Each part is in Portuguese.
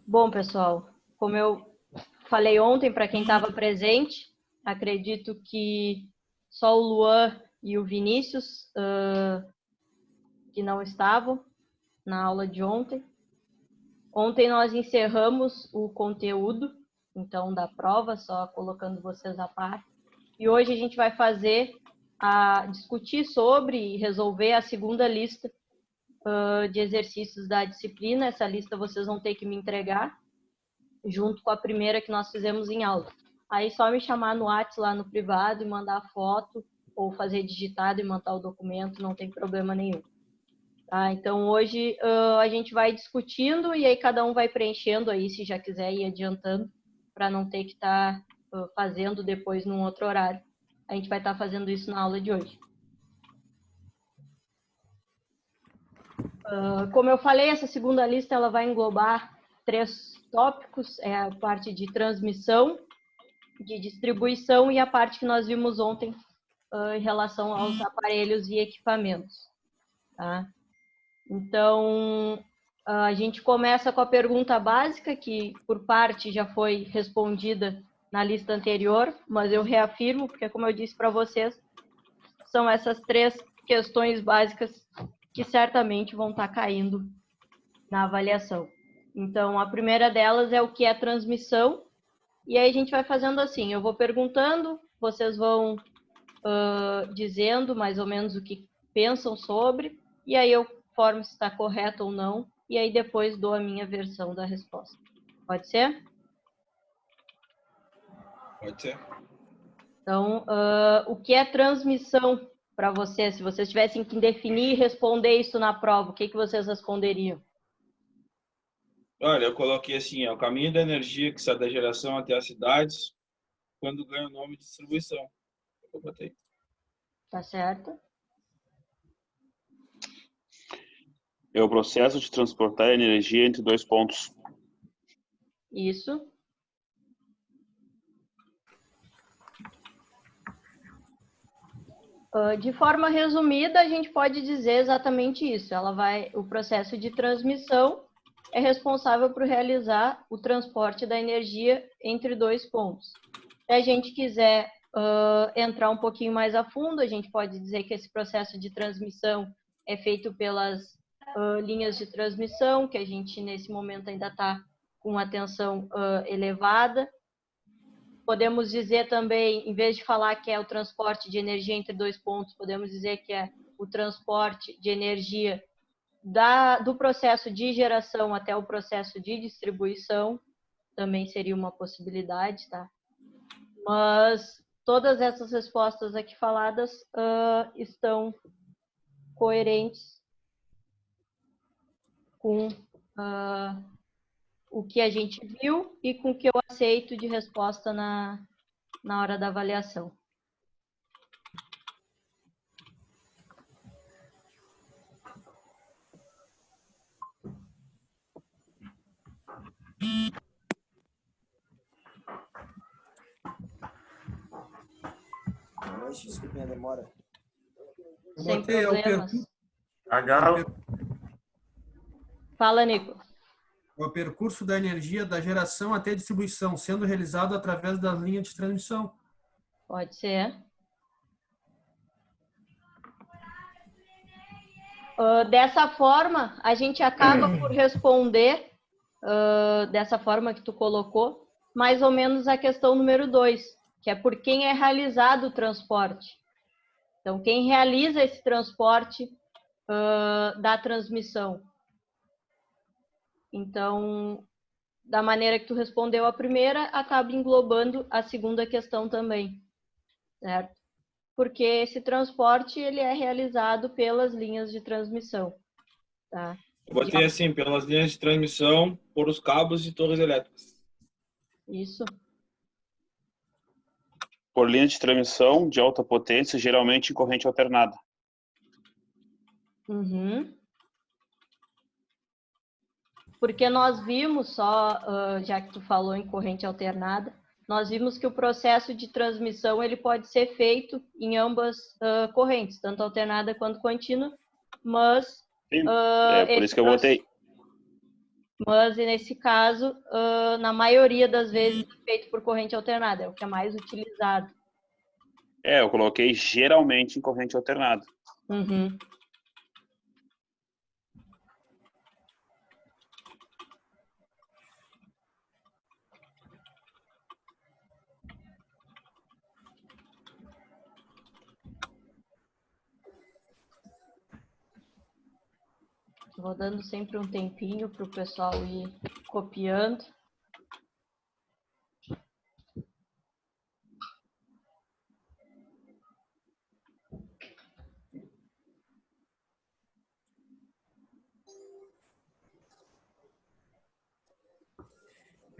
Bom, pessoal, como eu falei ontem para quem estava presente, acredito que só o Luan e o Vinícius que não estavam na aula de ontem. Ontem nós encerramos o conteúdo, então, da prova, só colocando vocês a par. E hoje a gente vai discutir sobre e resolver a segunda lista de exercícios da disciplina. Essa lista vocês vão ter que me entregar, junto com a primeira que nós fizemos em aula. Aí só me chamar no WhatsApp lá no privado e mandar foto, ou fazer digitado e mandar o documento, não tem problema nenhum. Tá? Então hoje a gente vai discutindo e aí cada um vai preenchendo aí, se já quiser ir adiantando, para não ter que estar fazendo depois num outro horário. A gente vai estar fazendo isso na aula de hoje. Como eu falei, essa segunda lista ela vai englobar 3 tópicos, é a parte de transmissão, de distribuição e a parte que nós vimos ontem em relação aos aparelhos e equipamentos. Tá? Então, a gente começa com a pergunta básica, que por parte já foi respondida na lista anterior, mas eu reafirmo, porque como eu disse para vocês, são essas 3 questões básicas que certamente vão estar caindo na avaliação. Então, a primeira delas é o que é transmissão, e aí a gente vai fazendo assim, eu vou perguntando, vocês vão dizendo mais ou menos o que pensam sobre, e aí eu formo se está correto ou não, e aí depois dou a minha versão da resposta. Pode ser? Pode ser. Então, o que é transmissão para vocês? Se vocês tivessem que definir e responder isso na prova, o que vocês responderiam? Olha, eu coloquei assim, é o caminho da energia que sai da geração até as cidades, quando ganha o nome de distribuição. Eu botei. Tá certo? É o processo de transportar energia entre 2 pontos. Isso. De forma resumida, a gente pode dizer exatamente isso. O processo de transmissão é responsável por realizar o transporte da energia entre 2 pontos. Se a gente quiser entrar um pouquinho mais a fundo, a gente pode dizer que esse processo de transmissão é feito pelas linhas de transmissão, que a gente nesse momento ainda está com uma tensão elevada. Podemos dizer também, em vez de falar que é o transporte de energia entre 2 pontos, podemos dizer que é o transporte de energia do processo de geração até o processo de distribuição, também seria uma possibilidade, tá? Mas todas essas respostas aqui faladas estão coerentes com o que a gente viu e com o que eu aceito de resposta na hora da avaliação. Desculpem a demora. Sem problemas. Fala, Nico. O percurso da energia da geração até a distribuição, sendo realizado através das linhas de transmissão. Pode ser. Dessa forma, a gente acaba por responder, dessa forma que tu colocou, mais ou menos a questão número 2, que é por quem é realizado o transporte. Então, quem realiza esse transporte da transmissão. Então, da maneira que tu respondeu a primeira, acaba englobando a segunda questão também, certo? Porque esse transporte ele é realizado pelas linhas de transmissão. Tá? Eu botei assim, pelas linhas de transmissão, por os cabos e torres elétricas. Isso. Por linha de transmissão de alta potência, geralmente em corrente alternada. Uhum. Porque nós vimos já que tu falou em corrente alternada, nós vimos que o processo de transmissão ele pode ser feito em ambas correntes, tanto alternada quanto contínua, mas... Sim, é por isso que eu botei. Mas, nesse caso, na maioria das vezes, é feito por corrente alternada, é o que é mais utilizado. Eu coloquei geralmente em corrente alternada. Uhum. Vou dando sempre um tempinho para o pessoal ir copiando.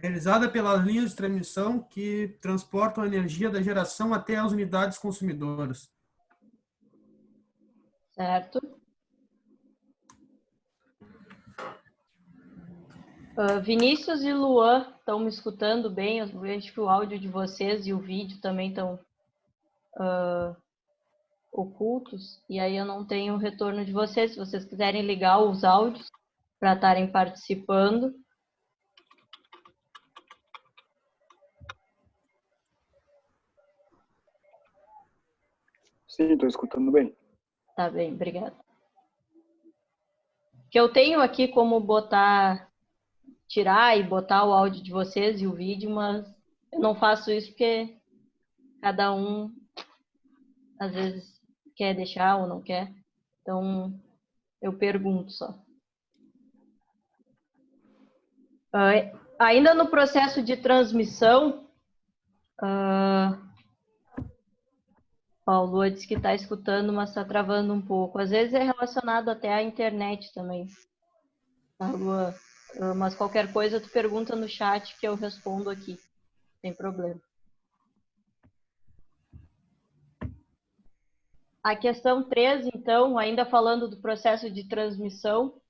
Realizada pelas linhas de transmissão que transportam a energia da geração até as unidades consumidoras. Certo? Vinícius e Luan estão me escutando bem? Eu vejo que o áudio de vocês e o vídeo também estão ocultos. E aí eu não tenho o retorno de vocês. Se vocês quiserem ligar os áudios para estarem participando. Sim, estou escutando bem. Tá bem, obrigada. Que eu tenho aqui como tirar e botar o áudio de vocês e o vídeo, mas eu não faço isso porque cada um às vezes quer deixar ou não quer. Então eu pergunto só. Ainda no processo de transmissão, o Lua disse que está escutando, mas está travando um pouco. Às vezes é relacionado até à internet também, tá, Lua? Mas qualquer coisa tu pergunta no chat que eu respondo aqui, sem problema. A questão 3, então, ainda falando do processo de transmissão,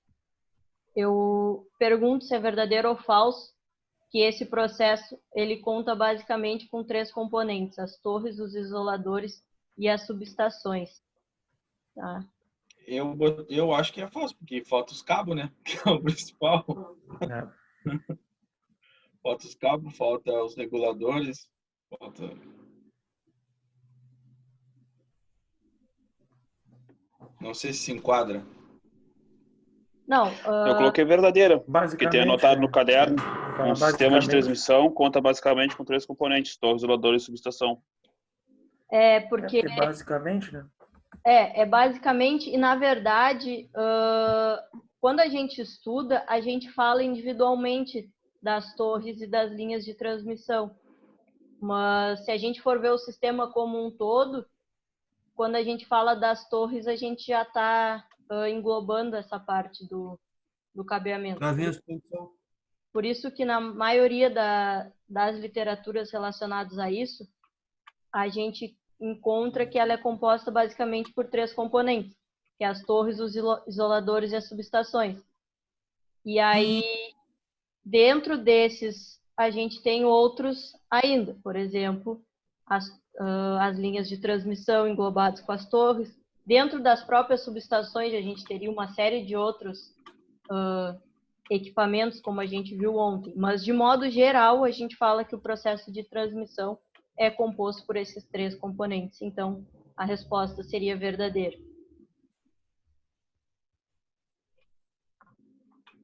eu pergunto se é verdadeiro ou falso que esse processo ele conta basicamente com 3 componentes: as torres, os isoladores e as subestações. Tá? Eu acho que é falso, porque falta os cabos, né? Que é o principal. Falta os cabos, falta os reguladores, falta... Não sei se enquadra. Não, Eu coloquei verdadeira, porque tem anotado no caderno. Um sistema de transmissão conta basicamente com 3 componentes: torre, isolador e subestação. porque basicamente, né? é basicamente, e na verdade, quando a gente estuda, a gente fala individualmente das torres e das linhas de transmissão. Mas se a gente for ver o sistema como um todo, quando a gente fala das torres, a gente já está englobando essa parte do cabeamento. Das linhas de transmissão. Por isso que na maioria das literaturas relacionadas a isso, a gente encontra que ela é composta basicamente por 3 componentes, que é as torres, os isoladores e as subestações. E aí, dentro desses, a gente tem outros ainda, por exemplo, as linhas de transmissão englobadas com as torres. Dentro das próprias subestações, a gente teria uma série de outros equipamentos, como a gente viu ontem. Mas, de modo geral, a gente fala que o processo de transmissão é composto por esses 3 componentes. Então, a resposta seria verdadeira.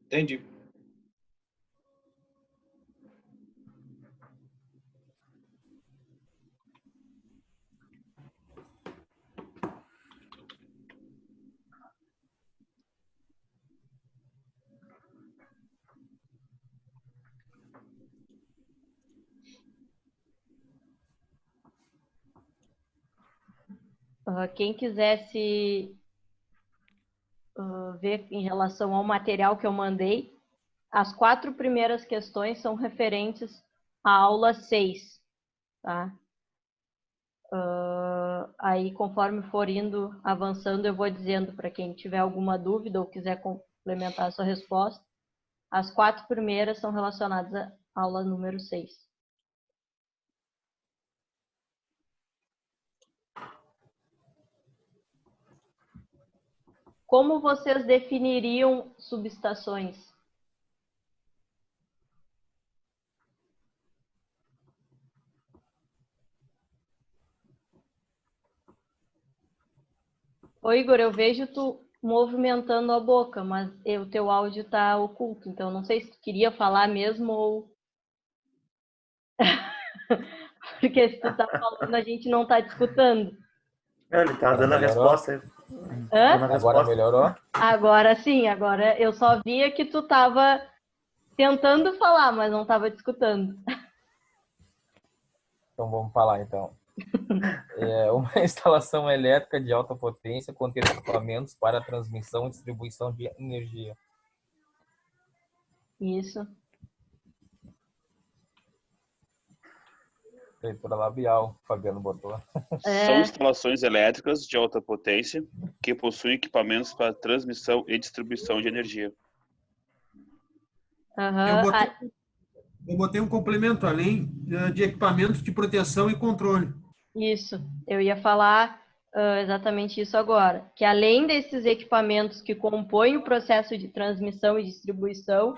Entendi. Quem quisesse ver em relação ao material que eu mandei, as 4 primeiras questões são referentes à aula 6, tá? Aí, conforme for indo, avançando, eu vou dizendo para quem tiver alguma dúvida ou quiser complementar a sua resposta. As 4 primeiras são relacionadas à aula número 6. Como vocês definiriam subestações? Ô, Igor, eu vejo tu movimentando a boca, mas o teu áudio tá oculto, então não sei se tu queria falar mesmo ou... Porque se tu tá falando, a gente não tá te escutando. Ele tá dando a resposta. Hã? Agora melhorou? Agora sim, agora eu só via que tu tava tentando falar, mas não tava te escutando. Então vamos falar então. Uma instalação elétrica de alta potência contém equipamentos para transmissão e distribuição de energia. Isso. Leitura labial, o Fabiano botou. São instalações elétricas de alta potência que possuem equipamentos para transmissão e distribuição de energia. Uhum. Eu botei um complemento além de equipamentos de proteção e controle. Isso, eu ia falar exatamente isso agora, que além desses equipamentos que compõem o processo de transmissão e distribuição,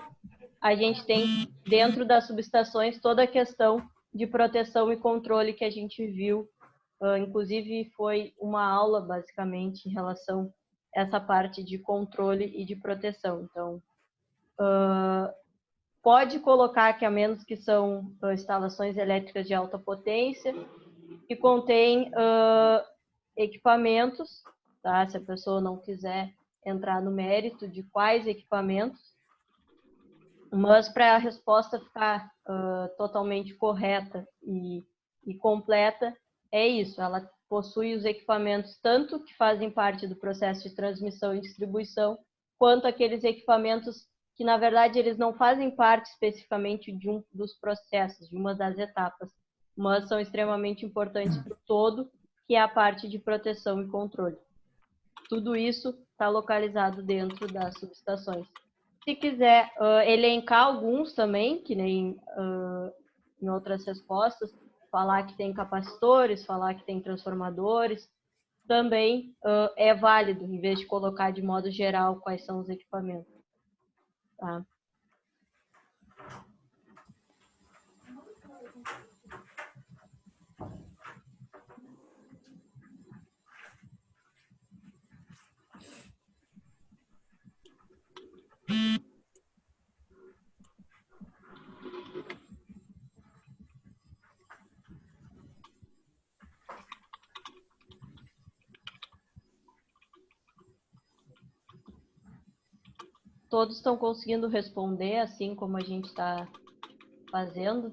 a gente tem dentro das subestações toda a questão de proteção e controle que a gente viu, inclusive foi uma aula basicamente em relação a essa parte de controle e de proteção. Então, pode colocar que a menos que são instalações elétricas de alta potência, que contém equipamentos, tá? Se a pessoa não quiser entrar no mérito de quais equipamentos, mas para a resposta ficar totalmente correta e completa, é isso, ela possui os equipamentos tanto que fazem parte do processo de transmissão e distribuição, quanto aqueles equipamentos que, na verdade, eles não fazem parte especificamente de um dos processos, de uma das etapas, mas são extremamente importantes para o todo, que é a parte de proteção e controle. Tudo isso está localizado dentro das subestações. Se quiser elencar alguns também, que nem em outras respostas, falar que tem capacitores, falar que tem transformadores, também é válido, em vez de colocar de modo geral quais são os equipamentos. Tá? Todos estão conseguindo responder assim como a gente está fazendo?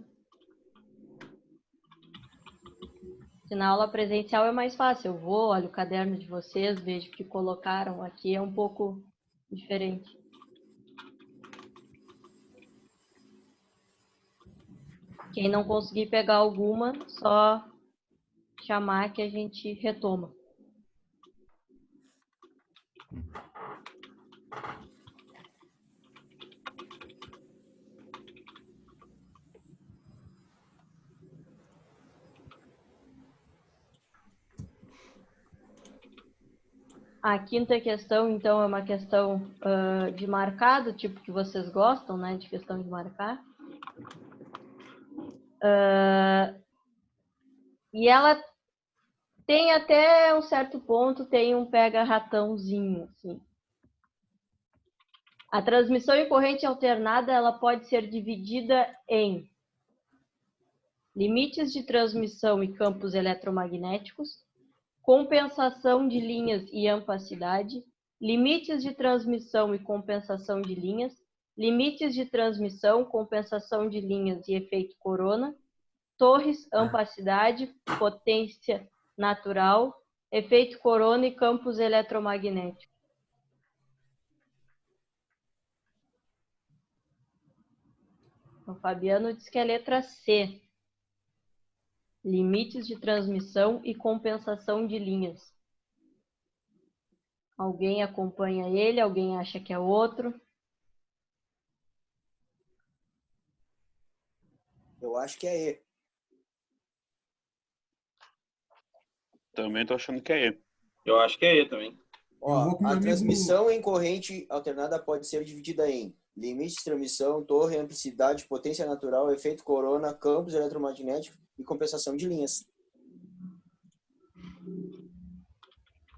Se na aula presencial é mais fácil, eu vou, olho o caderno de vocês, vejo o que colocaram aqui, é um pouco diferente. Quem não conseguir pegar alguma, só chamar que a gente retoma. A quinta questão, então, é uma questão de marcar, do tipo que vocês gostam, né, de questão de marcar. E ela tem até um certo ponto, tem um pega-ratãozinho, assim. A transmissão em corrente alternada, ela pode ser dividida em limites de transmissão e campos eletromagnéticos, compensação de linhas e ampacidade, limites de transmissão e compensação de linhas, limites de transmissão, compensação de linhas e efeito corona, torres, ampacidade, potência natural, efeito corona e campos eletromagnéticos. O Fabiano diz que é a letra C. Limites de transmissão e compensação de linhas. Alguém acompanha ele? Alguém acha que é outro? Eu acho que é E. Também tô achando que é E. Eu acho que é E também. Ó, a transmissão em corrente alternada pode ser dividida em limite de transmissão, torre, amplicidade, potência natural, efeito corona, campos eletromagnéticos e compensação de linhas.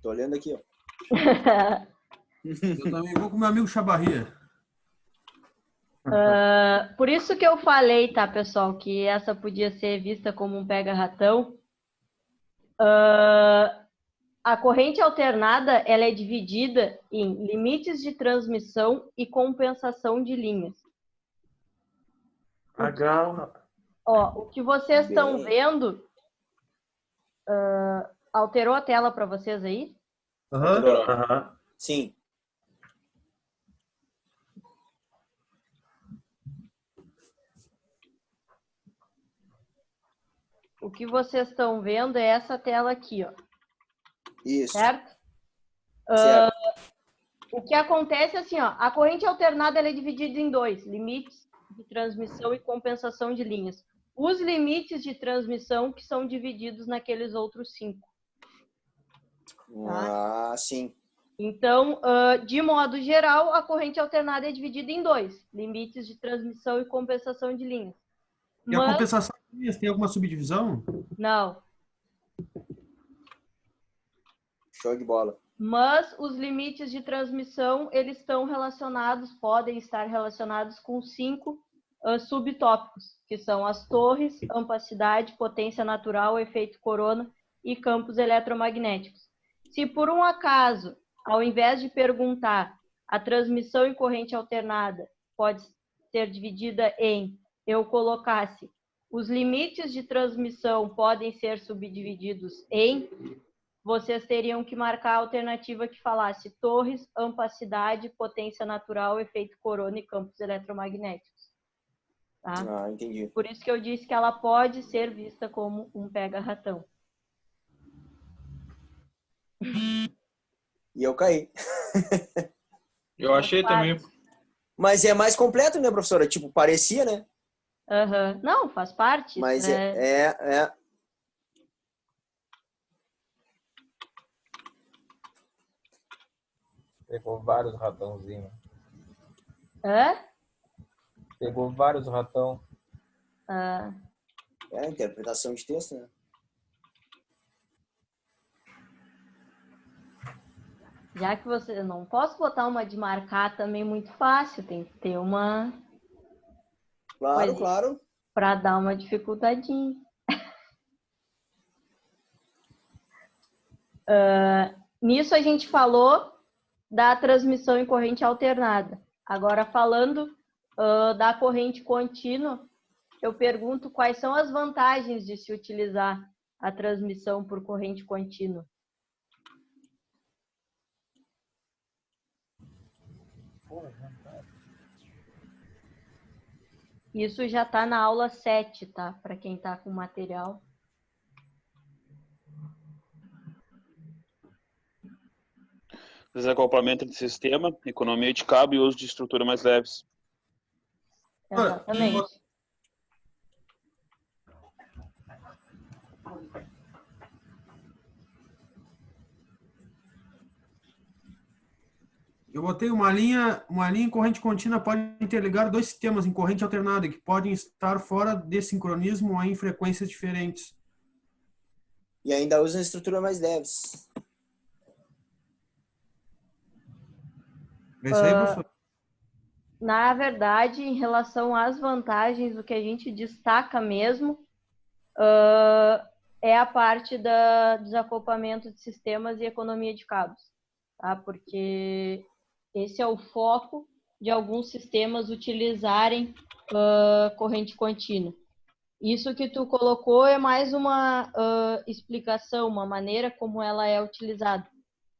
Tô olhando aqui, ó. Eu também vou com meu amigo Chabarria. Por isso que eu falei, tá, pessoal, que essa podia ser vista como um pega-ratão. A corrente alternada, ela é dividida em limites de transmissão e compensação de linhas. Legal, rapaz. Ó, o que vocês estão vendo, alterou a tela para vocês aí? Aham. Sim. O que vocês estão vendo é essa tela aqui, ó. Isso. Certo? Certo. O que acontece é assim, ó, a corrente alternada ela é dividida em dois, limites de transmissão e compensação de linhas. Os limites de transmissão que são divididos naqueles outros 5. Ah, sim. Então, de modo geral, a corrente alternada é dividida em dois, limites de transmissão e compensação de linhas. E a compensação de linhas tem alguma subdivisão? Não. Show de bola. Mas os limites de transmissão, eles estão relacionados, podem estar relacionados com 5 subtópicos, que são as torres, ampacidade, potência natural, efeito corona e campos eletromagnéticos. Se por um acaso, ao invés de perguntar a transmissão em corrente alternada pode ser dividida em, eu colocasse, os limites de transmissão podem ser subdivididos em, vocês teriam que marcar a alternativa que falasse torres, ampacidade, potência natural, efeito corona e campos eletromagnéticos. Tá? Ah, entendi. Por isso que eu disse que ela pode ser vista como um pega-ratão. E eu caí. Eu achei também. Mas é mais completo, né, professora? Tipo, parecia, né? Uhum. Não, faz parte. Mas Pegou vários ratãozinhos. Hã? Pegou vários ratão. É interpretação de texto, né? Já que você não posso botar uma de marcar também muito fácil, tem que ter uma. Claro, claro. Para dar uma dificultadinha. Nisso a gente falou da transmissão em corrente alternada. Agora, falando da corrente contínua, eu pergunto quais são as vantagens de se utilizar a transmissão por corrente contínua. Isso já está na aula 7, tá? Para quem está com material. Desacoplamento de sistema, economia de cabo e uso de estrutura mais leves. Exatamente. Eu botei uma linha em corrente contínua pode interligar dois sistemas em corrente alternada que podem estar fora de sincronismo ou em frequências diferentes. E ainda usam estrutura mais leves. É isso aí, professor? Na verdade, em relação às vantagens, o que a gente destaca mesmo é a parte do desacoplamento de sistemas e economia de cabos, tá? Porque esse é o foco de alguns sistemas utilizarem corrente contínua. Isso que tu colocou é mais uma explicação, uma maneira como ela é utilizada,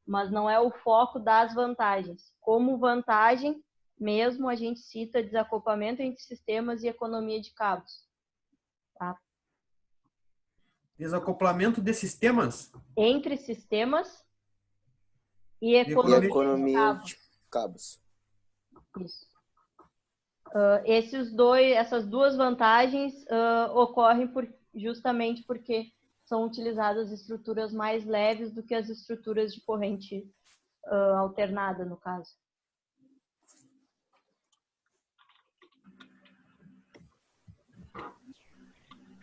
mas não é o foco das vantagens. Como vantagem, mesmo a gente cita desacoplamento entre sistemas e economia de cabos. Tá? Desacoplamento de sistemas? Entre sistemas e economia de cabos. Isso. Essas duas vantagens ocorrem justamente porque são utilizadas estruturas mais leves do que as estruturas de corrente alternada, no caso.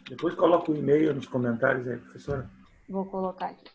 Depois coloca o e-mail nos comentários aí, professora. Vou colocar aqui.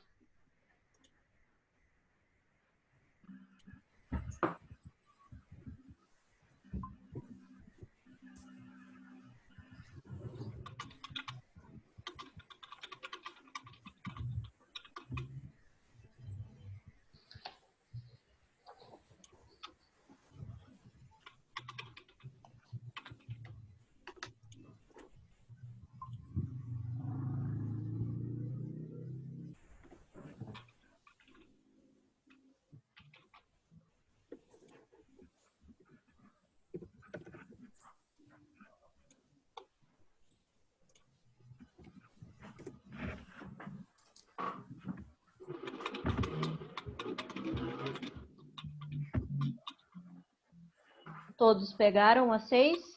Todos pegaram a 6?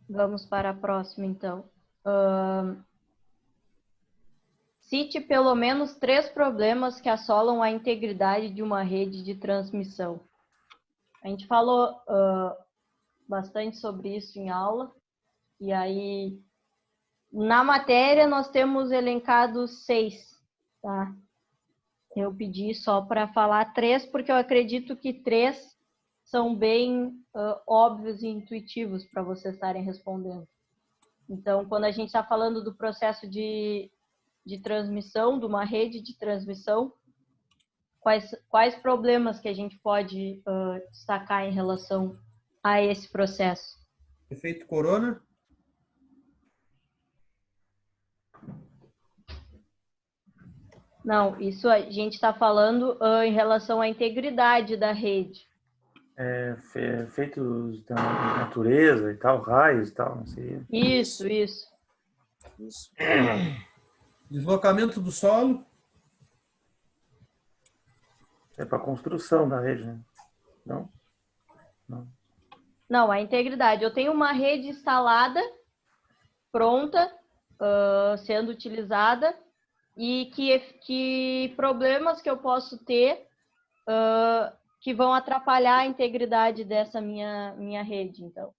Vamos para a próxima, então. Cite pelo menos 3 problemas que assolam a integridade de uma rede de transmissão. A gente falou bastante sobre isso em aula. E aí, na matéria, nós temos elencados 6, tá? Eu pedi só para falar 3, porque eu acredito que 3 são bem óbvios e intuitivos para vocês estarem respondendo. Então, quando a gente está falando do processo de transmissão, de uma rede de transmissão, quais problemas que a gente pode destacar em relação a esse processo? Efeito corona. Não, isso a gente está falando em relação à integridade da rede. Efeitos da natureza e tal, raios e tal, não sei. Isso. Deslocamento do solo. É para construção da rede, né? Não? Não, a integridade. Eu tenho uma rede instalada, pronta, sendo utilizada, e que problemas que eu posso ter que vão atrapalhar a integridade dessa minha rede, então.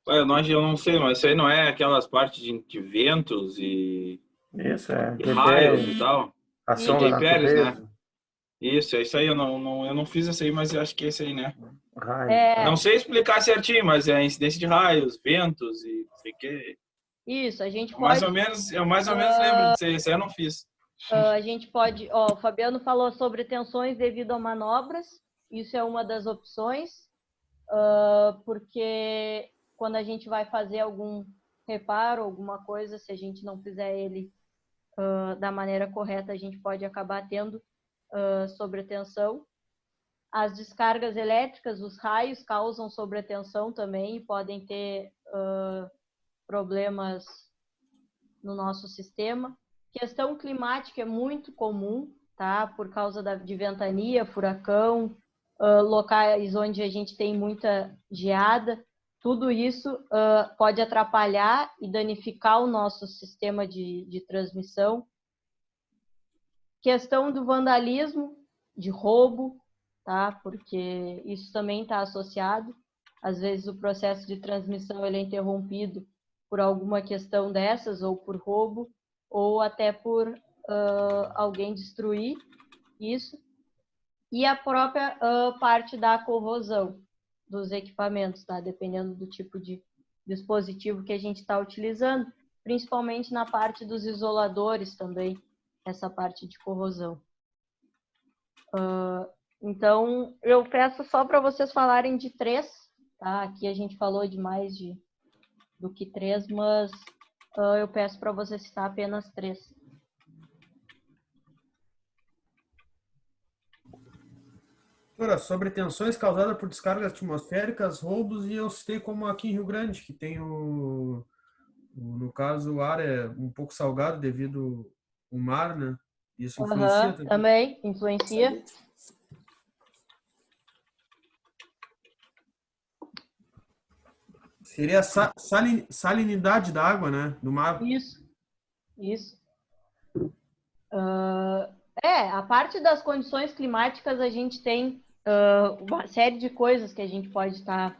Eu não sei, mas isso aí não é aquelas partes de ventos e Isso, e raios e tal? ação da Intempéries, natureza. né? Isso aí eu não fiz isso aí, mas eu acho que é esse aí, né? Raios. Não sei explicar certinho, mas é incidência de raios, ventos e não sei o quê. Isso, a gente pode... Eu mais ou menos lembro disso aí, isso aí eu não fiz. A gente pode... o Fabiano falou sobre tensões devido a manobras, isso é uma das opções, porque quando a gente vai fazer algum reparo, alguma coisa, se a gente não fizer ele da maneira correta, a gente pode acabar tendo sobretensão. As descargas elétricas, os raios causam sobretensão também e podem ter problemas no nosso sistema. Questão climática é muito comum, tá? Por causa de ventania, furacão, locais onde a gente tem muita geada. Tudo isso pode atrapalhar e danificar o nosso sistema de transmissão. Questão do vandalismo, de roubo, tá? Porque isso também está associado. Às vezes o processo de transmissão ele é interrompido por alguma questão dessas, ou por roubo, ou até por alguém destruir isso. E a própria parte da corrosão dos equipamentos, tá? Dependendo do tipo de dispositivo que a gente está utilizando, principalmente na parte dos isoladores também, essa parte de corrosão. Então, eu peço só para vocês falarem de 3, tá? Aqui a gente falou de mais do que 3, mas eu peço para você citar apenas 3. Sobre tensões causadas por descargas atmosféricas, roubos, e eu citei como aqui em Rio Grande, que tem no caso, o ar é um pouco salgado devido ao mar, né? Isso influencia também influencia. Seria a salinidade da água, né? Do mar. Isso. A parte das condições climáticas, a gente tem uma série de coisas que a gente pode estar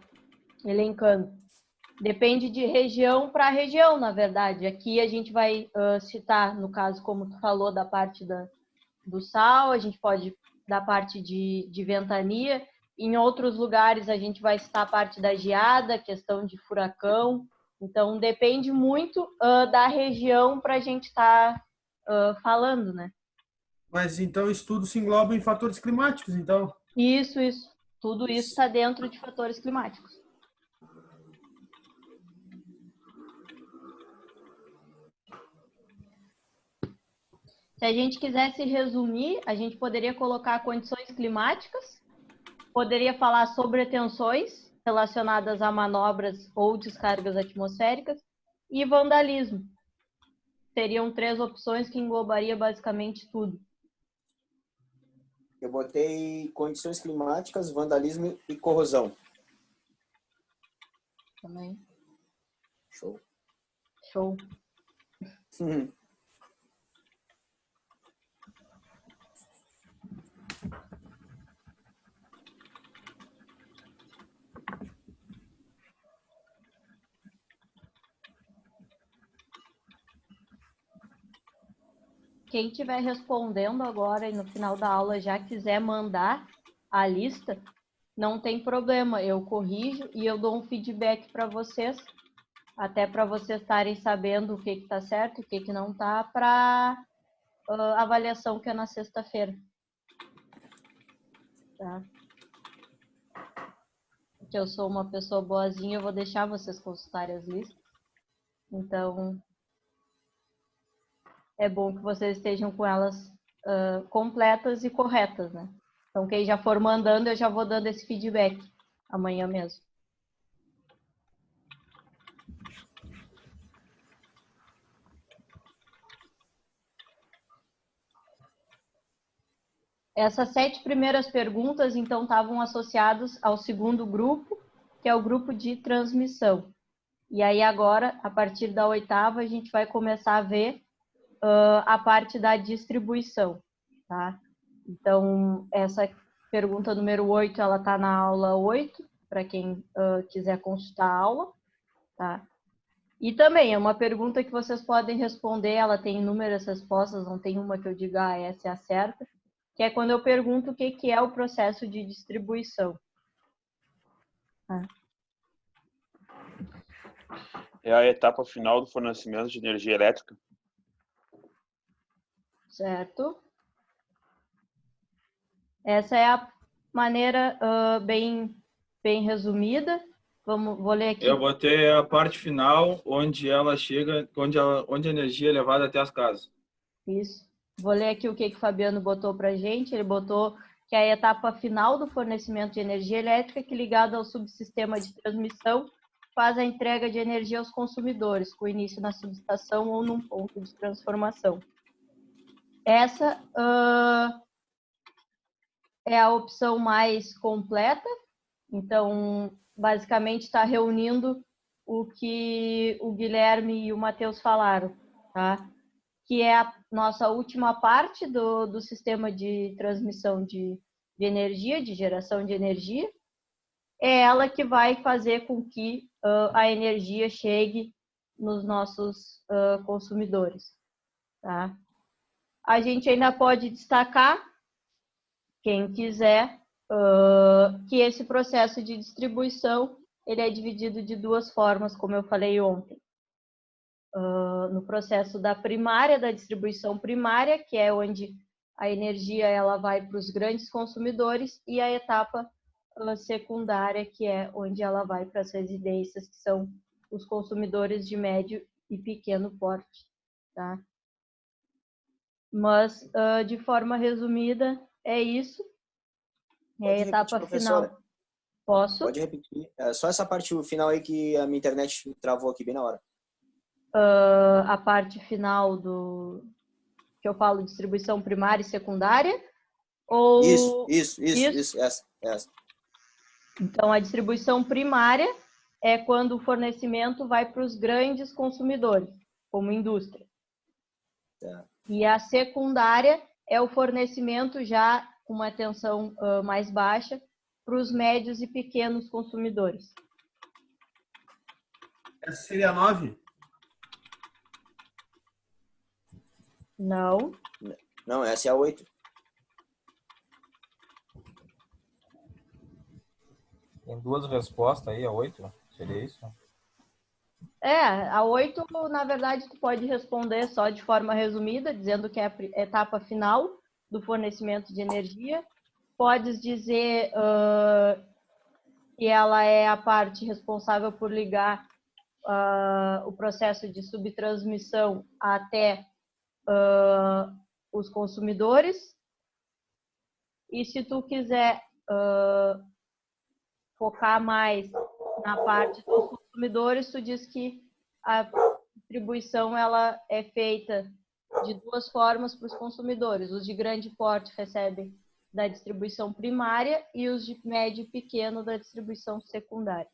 elencando. Depende de região para região, na verdade. Aqui a gente vai citar, no caso, como tu falou, da parte do sal, a gente pode da parte de ventania. Em outros lugares a gente vai citar a parte da geada, questão de furacão. Então, depende muito da região para a gente estar falando, né? Mas então isso tudo se engloba em fatores climáticos, então? Isso. Tudo isso está dentro de fatores climáticos. Se a gente quisesse resumir, a gente poderia colocar condições climáticas, poderia falar sobre tensões relacionadas a manobras ou descargas atmosféricas e vandalismo, seriam 3 opções que englobaria basicamente tudo. Eu botei condições climáticas, vandalismo e corrosão. Também. Show. Show. Quem estiver respondendo agora e no final da aula já quiser mandar a lista, não tem problema, eu corrijo e eu dou um feedback para vocês, até para vocês estarem sabendo o que está certo, o que não está, para avaliação que é na sexta-feira. Tá? Porque eu sou uma pessoa boazinha, eu vou deixar vocês consultarem as listas. Então, é bom que vocês estejam com elas completas e corretas, né? Então, quem já for mandando, eu já vou dando esse feedback amanhã mesmo. Essas 7 primeiras perguntas, então, estavam associadas ao segundo grupo, que é o grupo de transmissão. E aí, agora, a partir da 8ª, a gente vai começar a ver a parte da distribuição, tá? Então, essa pergunta número 8, ela está na aula 8, para quem quiser consultar a aula, tá? E também é uma pergunta que vocês podem responder, ela tem inúmeras respostas, não tem uma que eu diga, essa é a certa, que é quando eu pergunto o que é o processo de distribuição. Tá? É a etapa final do fornecimento de energia elétrica. Certo? Essa é a maneira bem resumida. Vou ler aqui. Eu botei a parte final, onde ela chega, onde a energia é levada até as casas. Isso. Vou ler aqui o que o Fabiano botou para a gente. Ele botou que é a etapa final do fornecimento de energia elétrica, que ligado ao subsistema de transmissão, faz a entrega de energia aos consumidores, com início na subestação ou num ponto de transformação. Essa é a opção mais completa. Então, basicamente, está reunindo o que o Guilherme e o Matheus falaram, tá? Que é a nossa última parte do sistema de transmissão de energia, de geração de energia. É ela que vai fazer com que a energia chegue nos nossos consumidores, tá? A gente ainda pode destacar, quem quiser, que esse processo de distribuição ele é dividido de 2 formas, como eu falei ontem. No processo da primária, da distribuição primária, que é onde a energia ela vai para os grandes consumidores, e a etapa secundária, que é onde ela vai para as residências, que são os consumidores de médio e pequeno porte, tá? Mas, de forma resumida, é isso. É a etapa final. Posso? Pode repetir. Só essa parte final aí que a minha internet travou aqui bem na hora. A parte final que eu falo distribuição primária e secundária? Ou... Isso, essa. Então, a distribuição primária é quando o fornecimento vai para os grandes consumidores, como indústria. Tá. E a secundária é o fornecimento já com uma tensão mais baixa para os médios e pequenos consumidores. Essa seria a 9? Não. Não, essa é a 8. Tem 2 respostas aí, a 8? Seria isso? A 8, na verdade, tu pode responder só de forma resumida, dizendo que é a etapa final do fornecimento de energia. Podes dizer que ela é a parte responsável por ligar o processo de subtransmissão até os consumidores. E se tu quiser focar mais na parte dos consumidores, tu diz que a distribuição ela é feita de duas formas para os consumidores. Os de grande porte recebem da distribuição primária e os de médio e pequeno da distribuição secundária.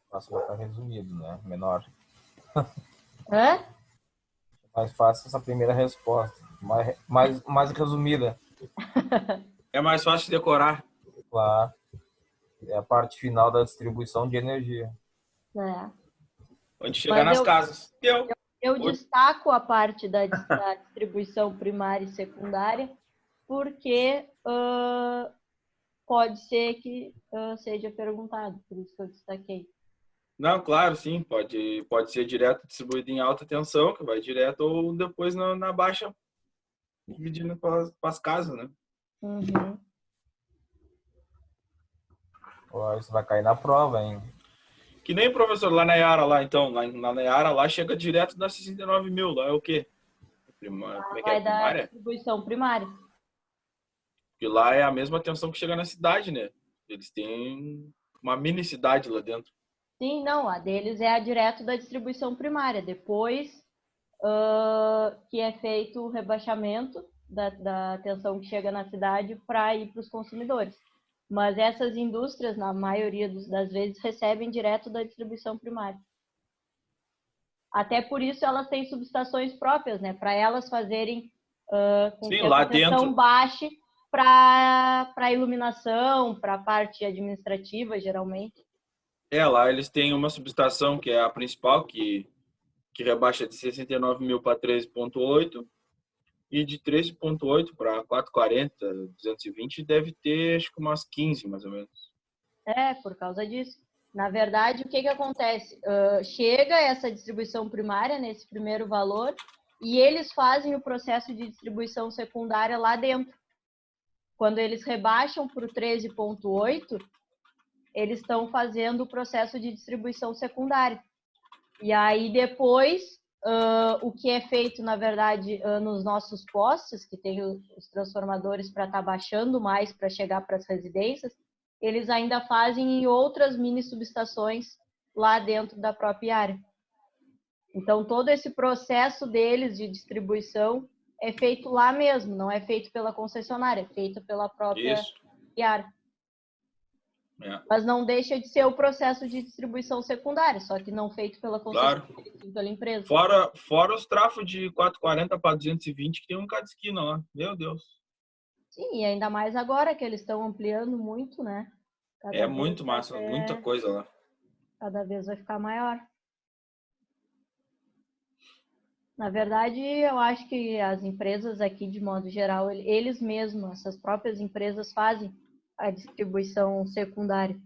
Fácil botar resumido, né? Menor. Hã? Mais fácil essa primeira resposta. Mais resumida. É mais fácil de decorar. Claro. É a parte final da distribuição de energia. É. Onde chegar nas casas. Eu destaco a parte da distribuição primária e secundária porque pode ser que seja perguntado, por isso que eu destaquei. Não, claro, sim. Pode ser direto distribuído em alta tensão, que vai direto, ou depois na baixa, dividindo para as casas, né? Uhum. Pô, isso vai cair na prova, hein? Que nem o professor lá na Yara, lá, então. Na Yara, lá chega direto das 69 mil. Lá é o quê? Como é que é? Vai dar Primária? distribuição primária. Porque lá é a mesma tensão que chega na cidade, né? Eles têm uma mini cidade lá dentro. Sim, não, a deles é a direto da distribuição primária. Depois que é feito o rebaixamento da tensão que chega na cidade para ir para os consumidores. Mas essas indústrias, na maioria das vezes, recebem direto da distribuição primária. Até por isso elas têm subestações próprias, né? Para elas fazerem com Sim, que lá a tensão dentro baixe para iluminação, para a parte administrativa, geralmente. Lá eles têm uma subestação que é a principal, que rebaixa de 69 mil para 13,8 e de 13,8 para 440, 220 deve ter acho que umas 15 mais ou menos. Por causa disso. Na verdade, o que acontece? Chega essa distribuição primária nesse primeiro valor e eles fazem o processo de distribuição secundária lá dentro. Quando eles rebaixam para o 13,8, eles estão fazendo o processo de distribuição secundária. E aí depois, o que é feito, na verdade, nos nossos postes, que tem os transformadores para estar baixando mais para chegar para as residências, eles ainda fazem em outras mini subestações lá dentro da própria área. Então, todo esse processo deles de distribuição é feito lá mesmo, não é feito pela concessionária, é feito pela própria área. Mas não deixa de ser o processo de distribuição secundária, só que não feito pela concessionária, sim pela empresa. Fora os trafos de 440 para 220 que tem um cada esquina lá. Meu Deus. Sim, e ainda mais agora que eles estão ampliando muito, né? Muito massa, muita coisa lá. Cada vez vai ficar maior. Na verdade, eu acho que as empresas aqui, de modo geral, eles mesmos, essas próprias empresas fazem a distribuição secundária.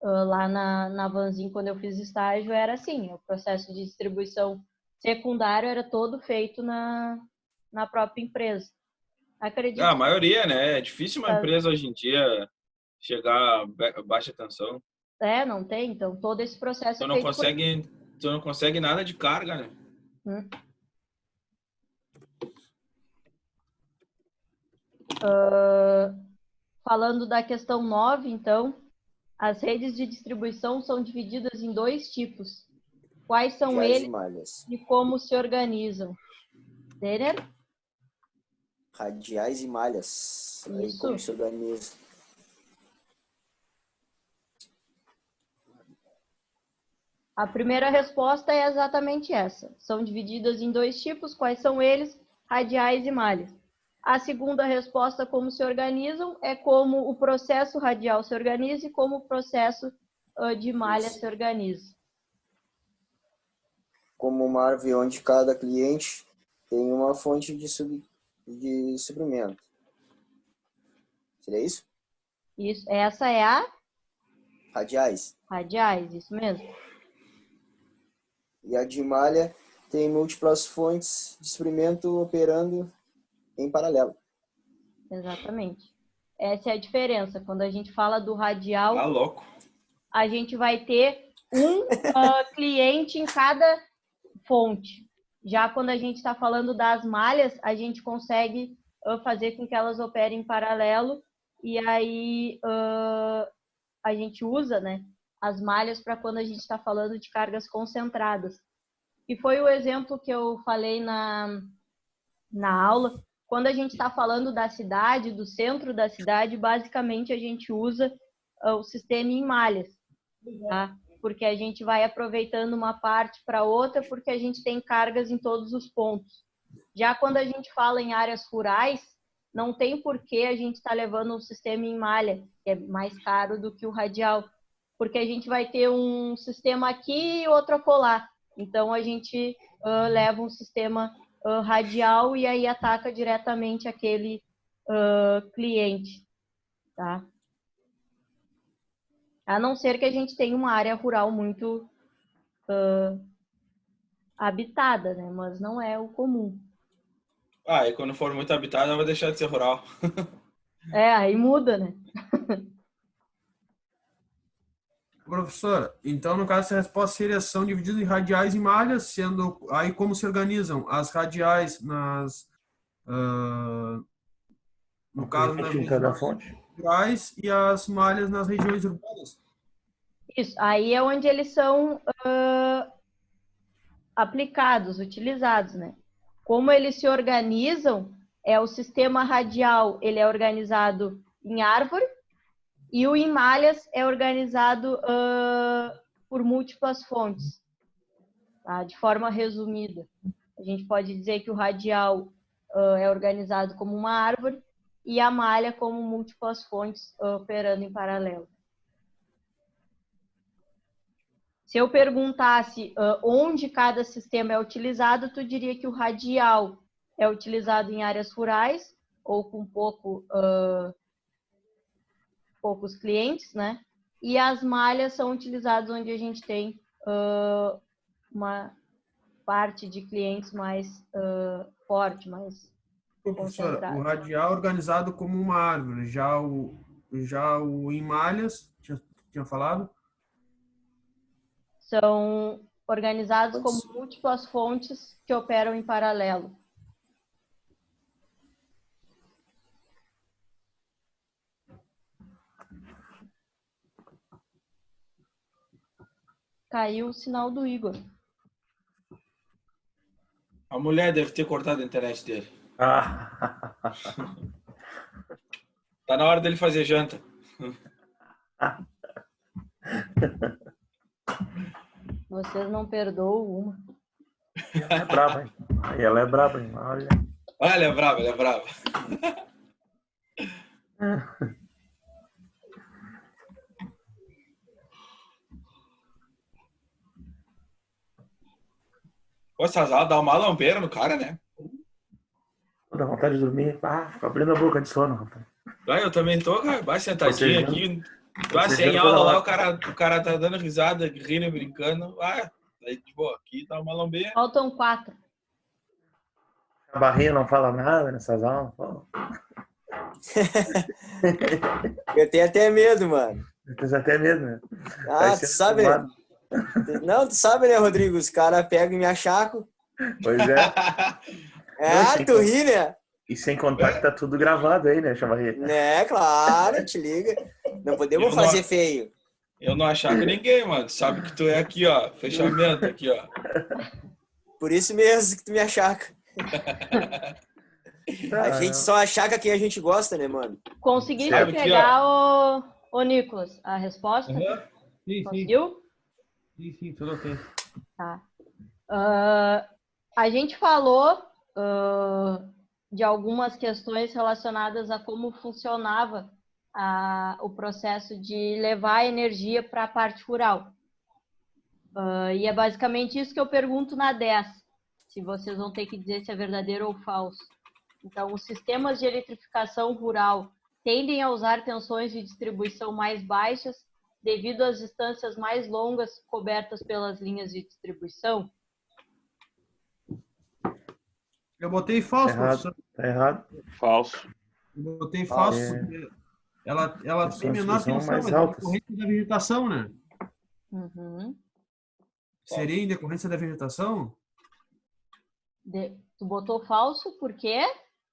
Lá na Vanzin, quando eu fiz estágio, era assim, o processo de distribuição secundário era todo feito na própria empresa. Acredito a maioria, né? É difícil uma empresa hoje em dia chegar a baixa tensão. Não tem, então todo esse processo é feito Tu não consegue nada de carga, né? Falando da questão 9, então, as redes de distribuição são divididas em dois tipos. Quais são eles e como se organizam? Denner? Radiais e malhas. Isso. Aí como se organiza. A primeira resposta é exatamente essa. São divididas em dois tipos. Quais são eles? Radiais e malhas. A segunda resposta, como se organizam, é como o processo radial se organiza e como o processo de malha se organiza. Como uma árvore onde cada cliente tem uma fonte de suprimento. Seria isso? Isso. Essa é a? Radiais. Radiais, isso mesmo. E a de malha tem múltiplas fontes de suprimento operando em paralelo. Exatamente. Essa é a diferença. Quando a gente fala do radial, louco. A gente vai ter um cliente em cada fonte. Já quando a gente está falando das malhas, a gente consegue fazer com que elas operem em paralelo e aí a gente usa, né, as malhas para quando a gente está falando de cargas concentradas. E foi o exemplo que eu falei na aula. Quando a gente está falando da cidade, do centro da cidade, basicamente a gente usa o sistema em malhas, tá? Porque a gente vai aproveitando uma parte para outra, porque a gente tem cargas em todos os pontos. Já quando a gente fala em áreas rurais, não tem por que a gente estar levando um sistema em malha, que é mais caro do que o radial, porque a gente vai ter um sistema aqui e outro acolá. Então, a gente leva um sistema radial e aí ataca diretamente aquele cliente, tá? A não ser que a gente tenha uma área rural muito habitada, né? Mas não é o comum. E quando for muito habitada, vai deixar de ser rural. Aí muda, né? Professora, então no caso essa resposta seria são divididos em radiais e malhas, sendo aí como se organizam as radiais no caso nas regiões rurais e as malhas nas regiões urbanas? Isso, aí é onde eles são aplicados, utilizados, né? Como eles se organizam, o sistema radial, ele é organizado em árvore, e o em malhas é organizado por múltiplas fontes, tá? De forma resumida. A gente pode dizer que o radial é organizado como uma árvore e a malha como múltiplas fontes operando em paralelo. Se eu perguntasse onde cada sistema é utilizado, tu diria que o radial é utilizado em áreas rurais ou com poucos clientes, né? E as malhas são utilizadas onde a gente tem uma parte de clientes mais forte, mais Professora, concentrada. o radial é organizado como uma árvore, já o em malhas, tinha falado? São organizados como múltiplas fontes que operam em paralelo. Caiu o sinal do Igor. A mulher deve ter cortado a internet dele. Tá na hora dele fazer janta. Vocês não perdoam uma. Ela é brava, hein? Ela é brava, hein? Olha. Ela é brava, ela é brava. Essas aulas dá uma lambeira no cara, né? Dá vontade de dormir. Fica abrindo a boca de sono, rapaz. Eu também tô, cara. Vai sentadinho aqui. Sem aula lá, o cara tá dando risada, rindo e brincando. Aí, tipo, aqui dá uma lambeira. Faltam 4. A barrinha não fala nada nessas aulas. Eu tenho até medo, mano. Eu tenho até medo, né? Tu sabe, né? Não, tu sabe, né, Rodrigo? Os caras pegam e me achacam. Pois é. Tu ri, né? E sem contar que tá tudo gravado aí, né, Chamarrita? Né, claro, te liga. Não podemos fazer feio. Eu não achaco ninguém, mano. Sabe que tu é aqui, ó. Fechamento aqui, ó. Por isso mesmo que tu me achaca. A gente só achaca quem a gente gosta, né, mano? Conseguiste pegar, o Nicolas, a resposta? Sim, conseguiu? Sim, tudo ok. Tá. A gente falou de algumas questões relacionadas a como funcionava o processo de levar a energia para a parte rural. E é basicamente isso que eu pergunto na 10, se vocês vão ter que dizer se é verdadeiro ou falso. Então, os sistemas de eletrificação rural tendem a usar tensões de distribuição mais baixas devido às distâncias mais longas cobertas pelas linhas de distribuição? Eu botei falso, professor. Tá errado. Falso. Eu botei falso porque ela tem menor tensão, mas é decorrência da vegetação, né? Uhum. Seria em decorrência da vegetação? Tu botou falso por quê?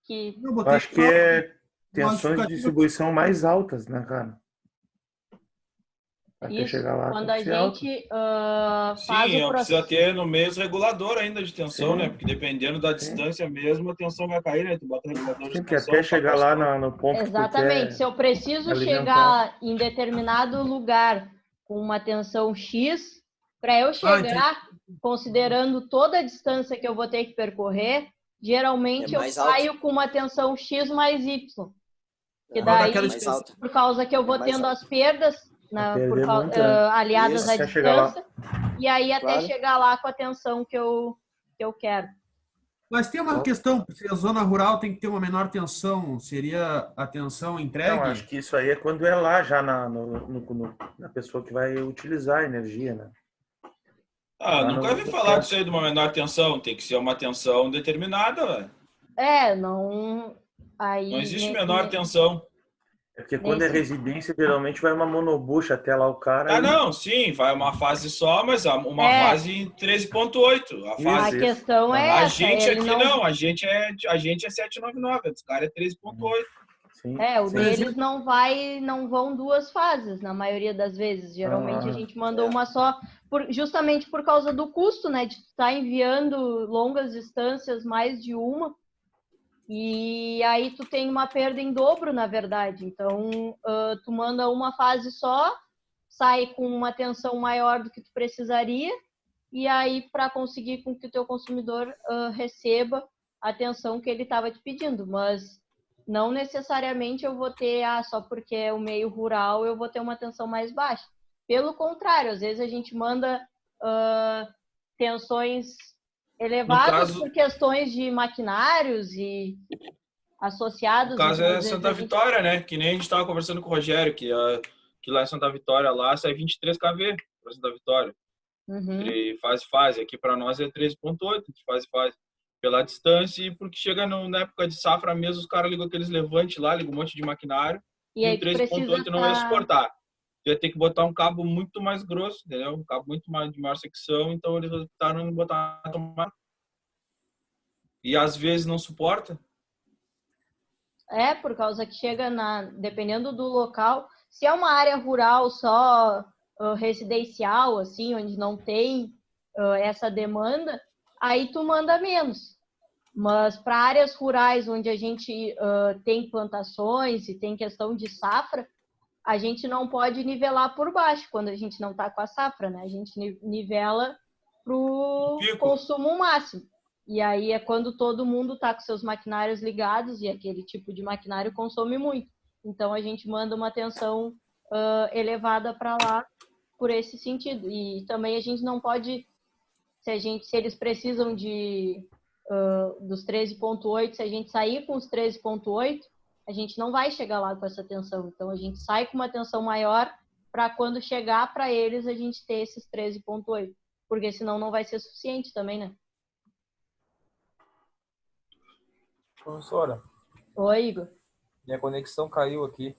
Eu botei acho que é tensões de distribuição mais altas, né, cara? Até Isso, chegar lá quando tem a que ser alto. gente faz Sim, o precisa processo. ter no mês regulador ainda de tensão, Sim. né? Porque dependendo da Sim. distância mesmo, a tensão vai cair, né? Tu bota regulador de Sim, porque tensão, até chegar lá no ponto que tu Exatamente. quer Se eu preciso alimentar. chegar em determinado lugar com uma tensão X, para eu entendi. chegar, considerando toda a distância que eu vou ter que percorrer, geralmente É eu mais alto. saio com uma tensão X mais Y. Que É, daí, daquela mais alto. por causa que eu vou É mais tendo alto. as perdas Perder muito, né? aliadas à Isso. Até chegar lá. distância, e aí até Claro. chegar lá com a tensão que eu quero. Mas tem uma questão, se a zona rural tem que ter uma menor tensão, seria a tensão Não, entregue? acho que isso aí é quando é lá já na pessoa que vai utilizar a energia, né? Ah, Lá nunca ouvi no falar ponto. disso aí de uma menor tensão. Tem que ser uma tensão determinada, velho. Não. Aí, Não existe menor tensão. É porque quando é nesse- residência, geralmente vai uma monobucha até lá o cara Ah, e... não, sim, vai uma fase só, mas uma É. fase em 13.8. A Isso, A fase. questão é A essa. gente Ele aqui não, a gente é 799, os caras é 13.8. Sim, o sim. deles não vão duas fases, na maioria das vezes. Geralmente a gente manda uma só, justamente por causa do custo, né? De estar enviando longas distâncias, mais de uma. E aí tu tem uma perda em dobro, na verdade. Então, tu manda uma fase só, sai com uma tensão maior do que tu precisaria, e aí para conseguir com que o teu consumidor receba a atenção que ele estava te pedindo. Mas não necessariamente eu vou ter, só porque é o meio rural, eu vou ter uma tensão mais baixa. Pelo contrário, às vezes a gente manda tensões elevadas por questões de maquinários e associados. No caso então, é às vezes Santa Vitória, né? Que nem a gente estava conversando com o Rogério, que lá em Santa Vitória lá sai 23 kV para Santa Vitória. Entre fase e fase. Aqui para nós é 13.8 entre fase e fase. Pela distância e porque chega na época de safra mesmo, os caras ligam aqueles levantes lá, ligam um monte de maquinário. E aí o 13.8 não ia suportar. Tu ia ter que botar um cabo muito mais grosso, entendeu? Um cabo muito mais de maior secção, então eles optaram em botar uma tomada. E às vezes não suporta. Por causa que chega dependendo do local, se é uma área rural só residencial, assim, onde não tem essa demanda, aí tu manda menos. Mas para áreas rurais onde a gente tem plantações e tem questão de safra, a gente não pode nivelar por baixo quando a gente não está com a safra, né? A gente nivela para o consumo máximo. E aí é quando todo mundo está com seus maquinários ligados e aquele tipo de maquinário consome muito. Então a gente manda uma tensão elevada para lá por esse sentido. E também a gente não pode, se eles precisam dos 13.8, se a gente sair com os 13.8, a gente não vai chegar lá com essa tensão. Então a gente sai com uma tensão maior para quando chegar para eles a gente ter esses 13.8, porque senão não vai ser suficiente também, né? Professora. Oi, Igor. Minha conexão caiu aqui.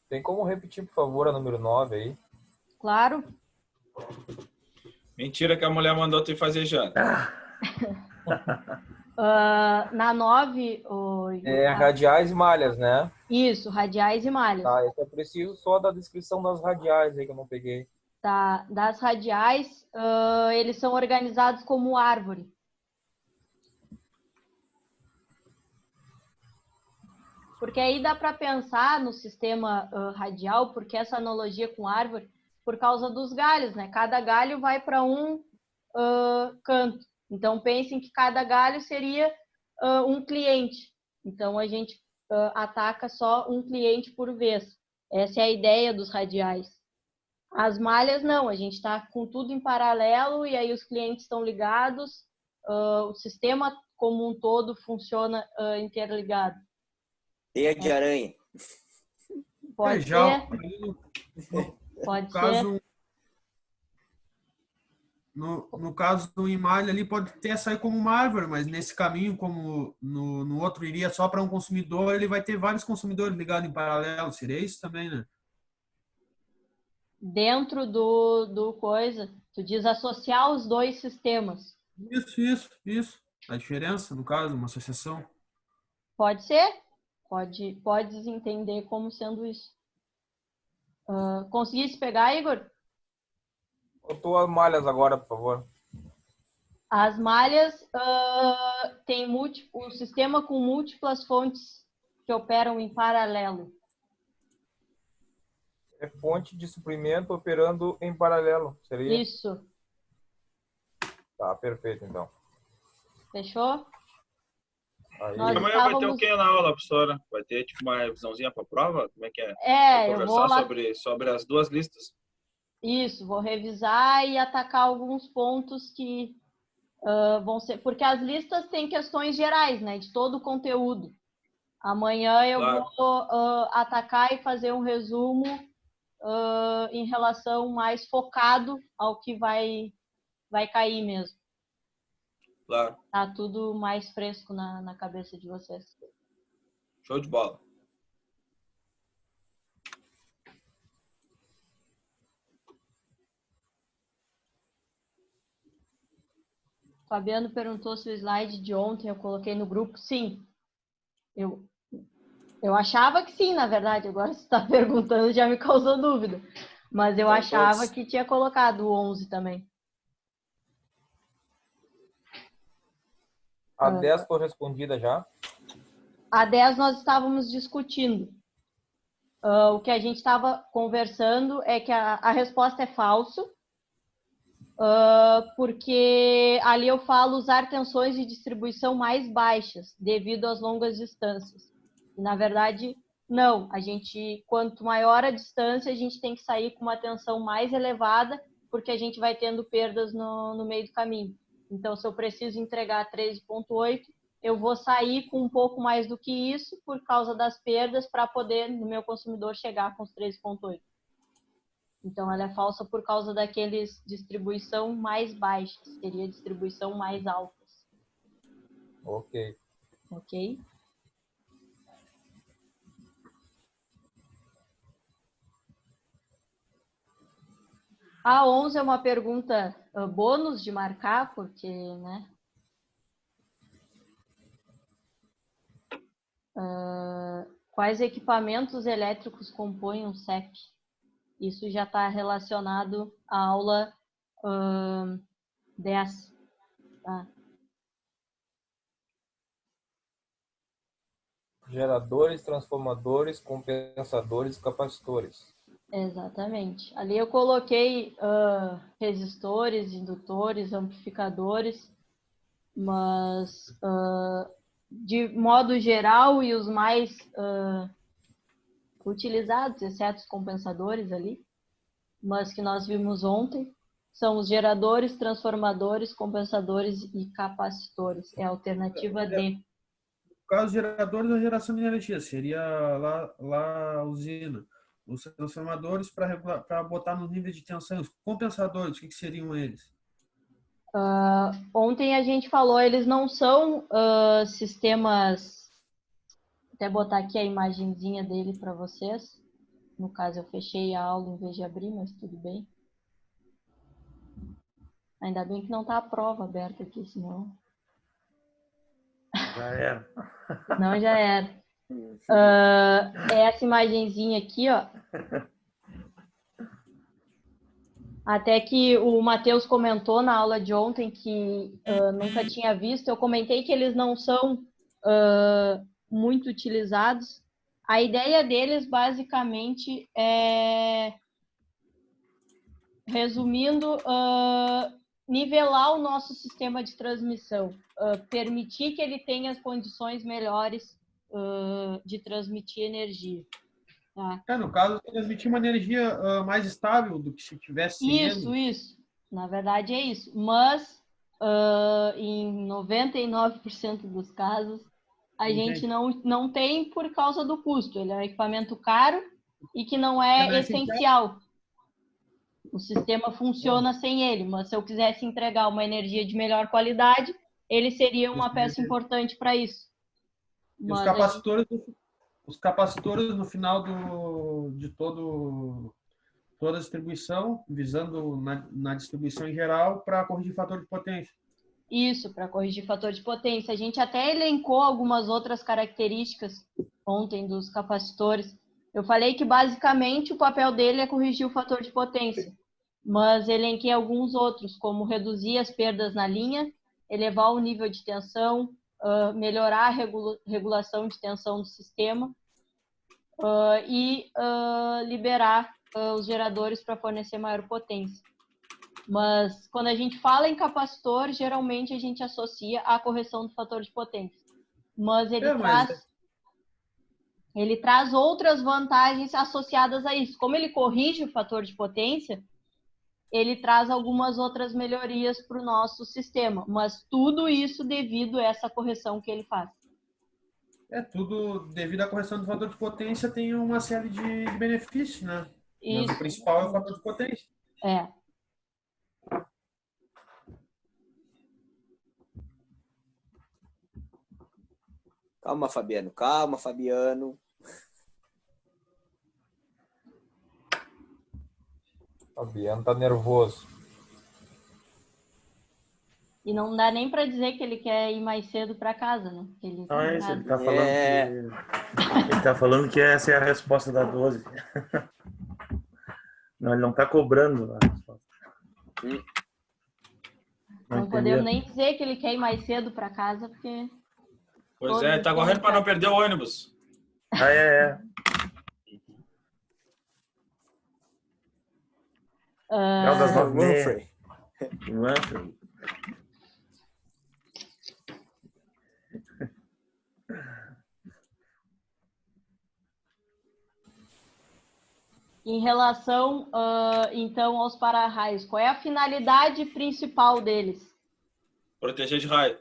Tem como repetir, por favor, a número 9 aí? Claro. Mentira que a mulher mandou tu ir fazer janta. Na 9... radiais e malhas, né? Isso, radiais e malhas. Tá, eu só preciso só da descrição das radiais aí que eu não peguei. Tá, das radiais, eles são organizados como árvore. Porque aí dá para pensar no sistema radial, porque essa analogia com árvore, por causa dos galhos, né? Cada galho vai para um canto. Então, pensem que cada galho seria um cliente. Então, a gente ataca só um cliente por vez. Essa é a ideia dos radiais. As malhas, não. A gente está com tudo em paralelo e aí os clientes estão ligados. O sistema como um todo funciona interligado. Teia de aranha. Pode ser. Pode ser. No caso do malha ali pode até sair como uma árvore, mas nesse caminho, como no outro iria só para um consumidor, ele vai ter vários consumidores ligados em paralelo. Seria isso também, né? Dentro do coisa, tu diz associar os dois sistemas. Isso. A diferença, no caso, uma associação. Pode ser. Podes entender como sendo isso. Conseguisse pegar, Igor? Botou as malhas agora, por favor. As malhas tem o sistema com múltiplas fontes que operam em paralelo. É fonte de suprimento operando em paralelo, seria? Isso. Tá, perfeito, então. Fechou? Aí, Nós Amanhã vai ter o que na aula, professora? Vai ter tipo uma revisãozinha para a prova? Como é que é? É, Vou eu vou conversar lá. sobre as duas listas. Isso, vou revisar e atacar alguns pontos que vão ser... Porque as listas têm questões gerais, né? De todo o conteúdo. Amanhã eu Claro. vou atacar e fazer um resumo em relação mais focado ao que vai cair mesmo. Claro. Tá tudo mais fresco na cabeça de vocês. Show de bola. Fabiano perguntou se o slide de ontem eu coloquei no grupo. Sim. Eu achava que sim, na verdade. Agora você está perguntando, já me causou dúvida. Mas eu achava que tinha colocado o 11 também. A 10 foi respondida já? A 10 nós estávamos discutindo. O que a gente estava conversando é que a resposta é falso, porque ali eu falo usar tensões de distribuição mais baixas devido às longas distâncias. E, na verdade, não. Quanto maior a distância, a gente tem que sair com uma tensão mais elevada, porque a gente vai tendo perdas no meio do caminho. Então, se eu preciso entregar 13,8, eu vou sair com um pouco mais do que isso por causa das perdas para poder, no meu consumidor, chegar com os 13,8. Então, ela é falsa por causa daqueles distribuição mais baixa, seria distribuição mais altas. Ok. Ok? A 11 é uma pergunta bônus de marcar, porque, né? Quais equipamentos elétricos compõem um CEP? Isso já está relacionado à aula 10. Tá? Geradores, transformadores, compensadores, capacitores. Exatamente. Ali eu coloquei resistores, indutores, amplificadores, mas de modo geral e os mais utilizados, exceto os compensadores ali, mas que nós vimos ontem, são os geradores, transformadores, compensadores e capacitores. É a alternativa D. No caso, geradores da geração de energia, seria lá a usina. Os transformadores para botar nos níveis de tensão. Os compensadores, o que seriam eles? Ontem a gente falou, eles não são sistemas... Até botar aqui a imagenzinha dele para vocês. No caso, eu fechei a aula em vez de abrir, mas tudo bem. Ainda bem que não está a prova aberta aqui, senão... Já era. Não, já era. É essa imagenzinha aqui, ó. Até que o Matheus comentou na aula de ontem que nunca tinha visto. Eu comentei que eles não são muito utilizados. A ideia deles, basicamente, é, resumindo, nivelar o nosso sistema de transmissão, permitir que ele tenha as condições melhores de transmitir energia. Tá? No caso, transmitir uma energia mais estável do que se tivesse sem ele. Isso. Na verdade é isso. Mas, em 99% dos casos, a gente não tem por causa do custo. Ele é um equipamento caro e que não é essencial. O sistema funciona sem ele, mas se eu quisesse entregar uma energia de melhor qualidade, ele seria uma peça importante para isso. Os capacitores no final de toda a distribuição, visando na distribuição em geral para corrigir fator de potência. Isso, para corrigir fator de potência. A gente até elencou algumas outras características ontem dos capacitores. Eu falei que basicamente o papel dele é corrigir o fator de potência. mas elenquei alguns outros, como reduzir as perdas na linha, elevar o nível de tensão, melhorar a regulação de tensão do sistema e liberar os geradores para fornecer maior potência. Mas quando a gente fala em capacitor, geralmente a gente associa a correção do fator de potência. Mas ele traz outras vantagens associadas a isso. Como ele corrige o fator de potência, ele traz algumas outras melhorias para o nosso sistema. Mas tudo isso devido a essa correção que ele faz. Tudo devido à correção do fator de potência tem uma série de benefícios, né? Isso. Mas o principal é o fator de potência. Calma, Fabiano. Calma, Fabiano. Fabiano tá nervoso. E não dá nem para dizer que ele quer ir mais cedo para casa, né? Ele tá falando ele tá falando que essa é a resposta da 12. Não, ele não tá cobrando a resposta. Não podemos nem dizer que ele quer ir mais cedo para casa, porque... Pois é, tá correndo para não perder o ônibus. É das 9h30. Em relação, então, aos para-raios, qual é a finalidade principal deles? Proteger de raio.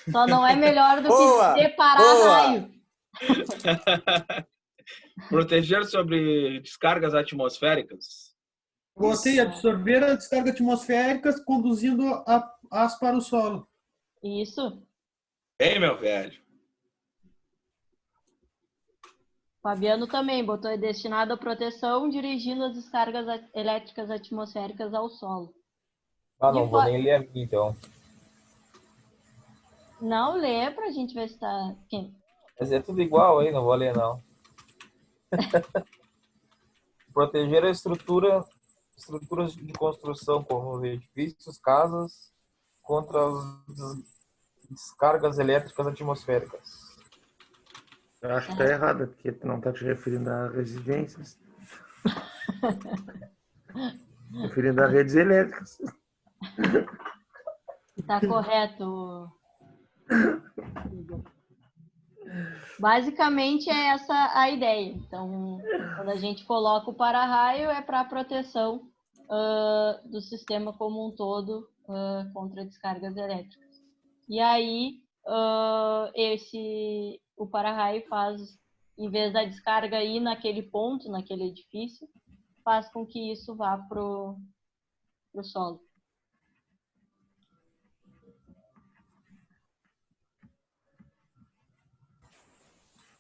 Só não é melhor do que separar raio. Proteger sobre descargas atmosféricas. Botei absorver a descarga atmosférica conduzindo as para o solo. Isso. Bem, meu velho. Fabiano também botou destinado à proteção, dirigindo as descargas elétricas atmosféricas ao solo. Não vou nem ler aqui, então. Não lê pra gente ver se tá... Mas é tudo igual aí, não vou ler, não. Proteger a estruturas de construção, como edifícios, casas, contra as descargas elétricas atmosféricas. Eu acho que tá errado, porque tu não tá te referindo a residências. Referindo a redes elétricas. Tá correto. Basicamente é essa a ideia. Então, quando a gente coloca o para-raio, é para a proteção do sistema como um todo contra descargas elétricas. E aí, o para-raio faz, em vez da descarga ir naquele ponto, naquele edifício, faz com que isso vá pro solo.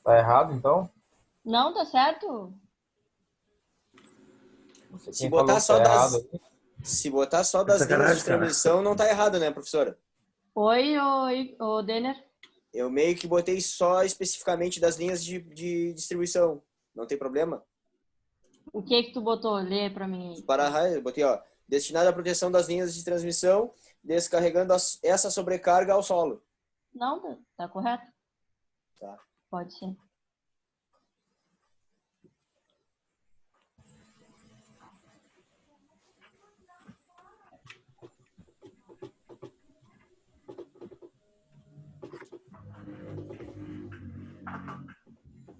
Tá errado, então? Não, tá certo. Se botar só das linhas de transmissão, não tá errado, né, professora? Oi, Denner. Eu meio que botei só especificamente das linhas de distribuição. Não tem problema? O que tu botou? Lê pra mim. Para-raio, eu botei, destinado à proteção das linhas de transmissão, descarregando essa sobrecarga ao solo. Não, tá correto? Tá. Pode ser.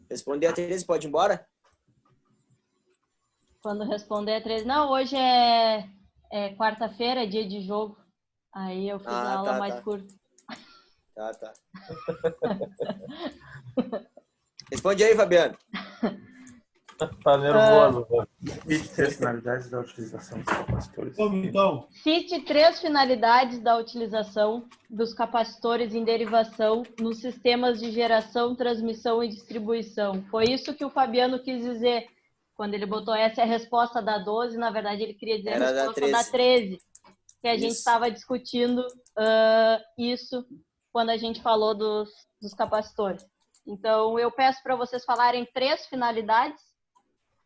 Responder a 13, pode ir embora? Quando responder a 13. Não, hoje é quarta-feira, é dia de jogo. Aí eu fiz a aula mais curta. Tá. Responde aí, Fabiano. Tá nervoso. Cite 3 finalidades da utilização dos capacitores. Então, Cite 3 finalidades da utilização dos capacitores em derivação nos sistemas de geração, transmissão e distribuição. Foi isso que o Fabiano quis dizer quando ele botou essa é a resposta da 12, na verdade ele queria dizer a resposta da 13, que a gente estava discutindo isso quando a gente falou dos capacitores. Então, eu peço para vocês falarem 3 finalidades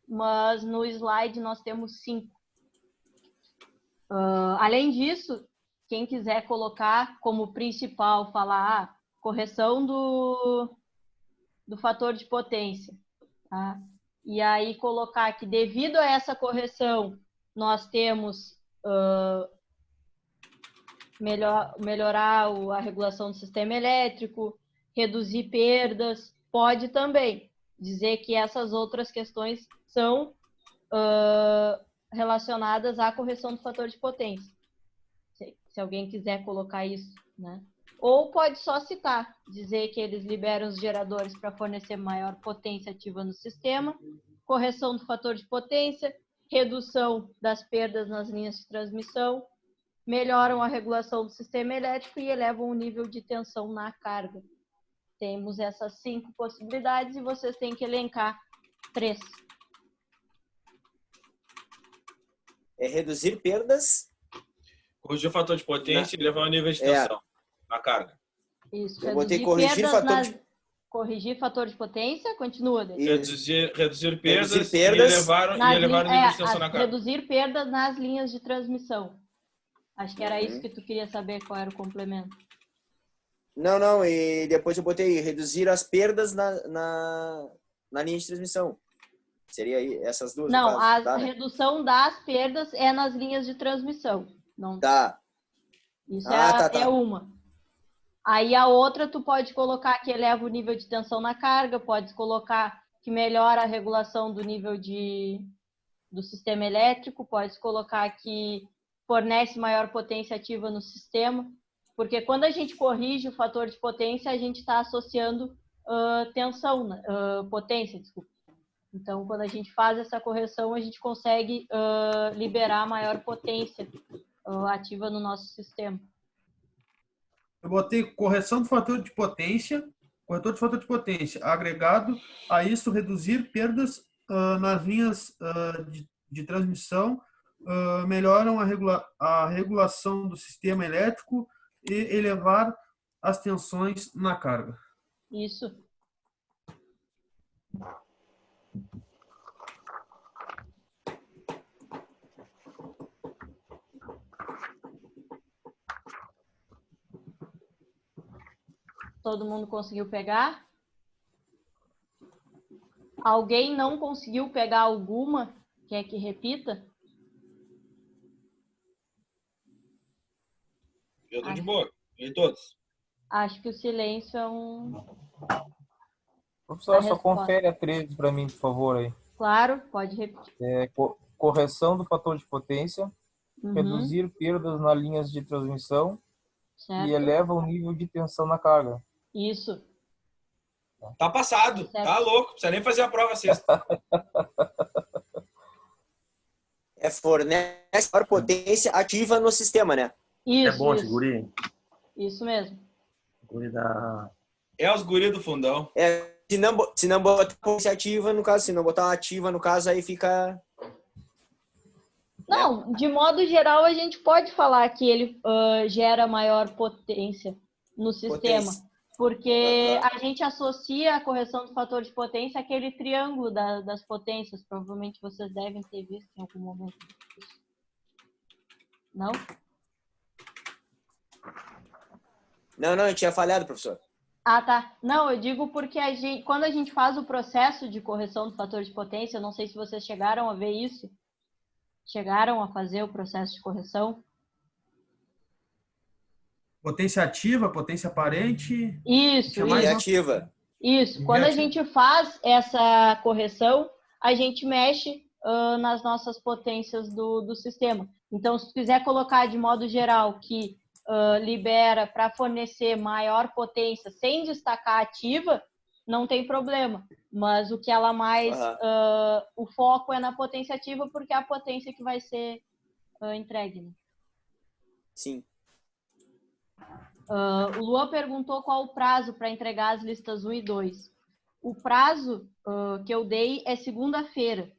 mas no slide nós temos 5. Além disso, quem quiser colocar como principal, falar correção do fator de potência, tá? E aí colocar que devido a essa correção nós temos melhorar a regulação do sistema elétrico, reduzir perdas, pode também dizer que essas outras questões são relacionadas à correção do fator de potência. Se alguém quiser colocar isso, né? Ou pode só citar, dizer que eles liberam os geradores para fornecer maior potência ativa no sistema, correção do fator de potência, redução das perdas nas linhas de transmissão, melhoram a regulação do sistema elétrico e elevam o nível de tensão na carga. Temos essas 5 possibilidades e vocês têm que elencar 3. Reduzir perdas. Corrigir o fator de potência e levar o nível de tensão na carga. Isso. Eu botei corrigir corrigir fator de potência, continua. Reduzir perdas, reduzir e elevar o nível de tensão na carga. Reduzir perdas nas linhas de transmissão. Acho que era isso que tu queria saber, qual era o complemento. Não, e depois eu botei reduzir as perdas na linha de transmissão. Seria aí essas duas? Não, a redução das perdas é nas linhas de transmissão. Não. Tá. Isso é uma. Aí a outra tu pode colocar que eleva o nível de tensão na carga, pode colocar que melhora a regulação do nível do sistema elétrico, pode colocar que fornece maior potência ativa no sistema, porque quando a gente corrige o fator de potência, a gente está associando potência, desculpa. Então, quando a gente faz essa correção, a gente consegue liberar maior potência ativa no nosso sistema. Eu botei correção do fator de potência, corretor de fator de potência, agregado a isso reduzir perdas nas linhas de transmissão, melhoram a regulação do sistema elétrico e elevar as tensões na carga. Isso. Todo mundo conseguiu pegar? Alguém não conseguiu pegar alguma? Quer que repita? Eu tô de boa. E todos? Acho que o silêncio é um... Professor, só confere a 13 para mim, por favor. Aí. Claro, pode repetir. Correção do fator de potência, reduzir perdas nas linhas de transmissão e eleva o nível de tensão na carga. Isso. Tá passado. Certo. Tá louco. Não precisa nem fazer a prova sexta. Fornece maior potência ativa no sistema, né? Isso. É bom esse guri. Isso mesmo. Guri da... É os guri do fundão. Se não botar potência ativa, no caso, se não botar ativa, no caso, aí fica... Não, de modo geral, a gente pode falar que ele gera maior potência no sistema. Porque a gente associa a correção do fator de potência àquele triângulo das potências. Provavelmente vocês devem ter visto em algum momento. Não? Não, eu tinha falhado, professor. Ah, tá. Não, eu digo porque quando a gente faz o processo de correção do fator de potência, eu não sei se vocês chegaram a ver isso. Chegaram a fazer o processo de correção? Potência ativa, potência aparente. Isso. E ativa. Isso. Quando a gente faz essa correção, a gente mexe nas nossas potências do sistema. Então, se tu quiser colocar de modo geral que libera para fornecer maior potência sem destacar ativa, não tem problema. Mas o que ela mais... o foco é na potência ativa porque é a potência que vai ser entregue. Né? Sim. O Luan perguntou qual o prazo para entregar as listas 1 e 2. O prazo que eu dei é segunda-feira,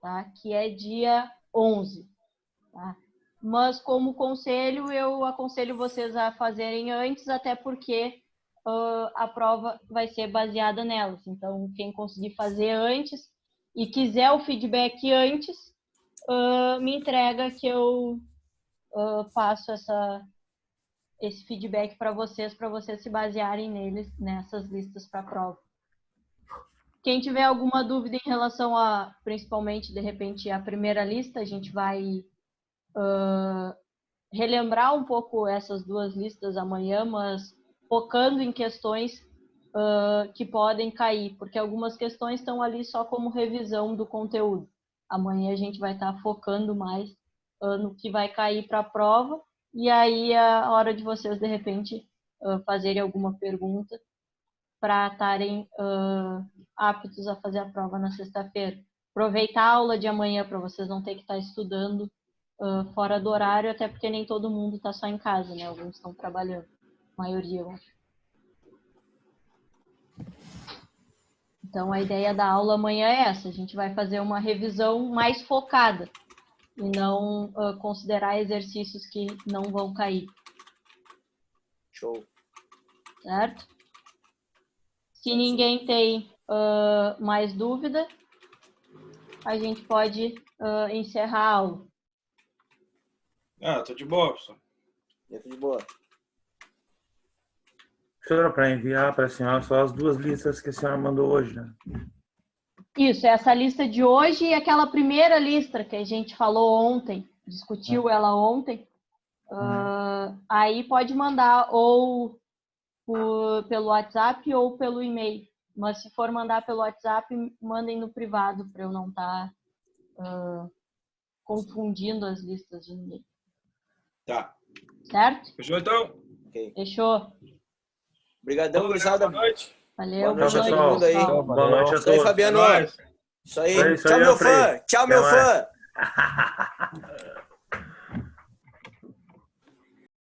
tá? Que é dia 11. Tá? Mas, como conselho, eu aconselho vocês a fazerem antes, até porque a prova vai ser baseada nelas. Então, quem conseguir fazer antes, e quiser o feedback antes, me entrega que eu passo esse feedback para vocês se basearem nessas listas para a prova. Quem tiver alguma dúvida em relação a, principalmente, de repente, a primeira lista, a gente vai relembrar um pouco essas duas listas amanhã, mas focando em questões que podem cair, porque algumas questões estão ali só como revisão do conteúdo. Amanhã a gente vai estar focando mais no que vai cair para a prova, e aí a hora de vocês, de repente, fazerem alguma pergunta para estarem aptos a fazer a prova na sexta-feira. Aproveitar a aula de amanhã para vocês não ter que estar estudando fora do horário, até porque nem todo mundo está só em casa, né? Alguns estão trabalhando, a maioria, eu acho. Então, a ideia da aula amanhã é essa. A gente vai fazer uma revisão mais focada e não considerar exercícios que não vão cair. Show. Certo? Se ninguém tem mais dúvida, a gente pode encerrar a aula. Tô de boa, professor. Eu tô de boa. Professora, para enviar para a senhora só as duas listas que a senhora mandou hoje, né? Isso, essa lista de hoje e aquela primeira lista que a gente falou ontem, discutiu ela ontem. Aí pode mandar ou pelo WhatsApp ou pelo e-mail. Mas se for mandar pelo WhatsApp, mandem no privado para eu não estar confundindo as listas de ninguém. Tá. Certo? Fechou, então? Ok. Fechou. Obrigadão, gurizada. Boa noite. Valeu. Boa noite a todo pessoal. mundo aí. Valeu. Boa noite a Isso aí, todos. Fabiano. É nóis. Isso aí. Isso aí, Tchau, meu Alfredo. fã. Tchau, Até meu mais. fã.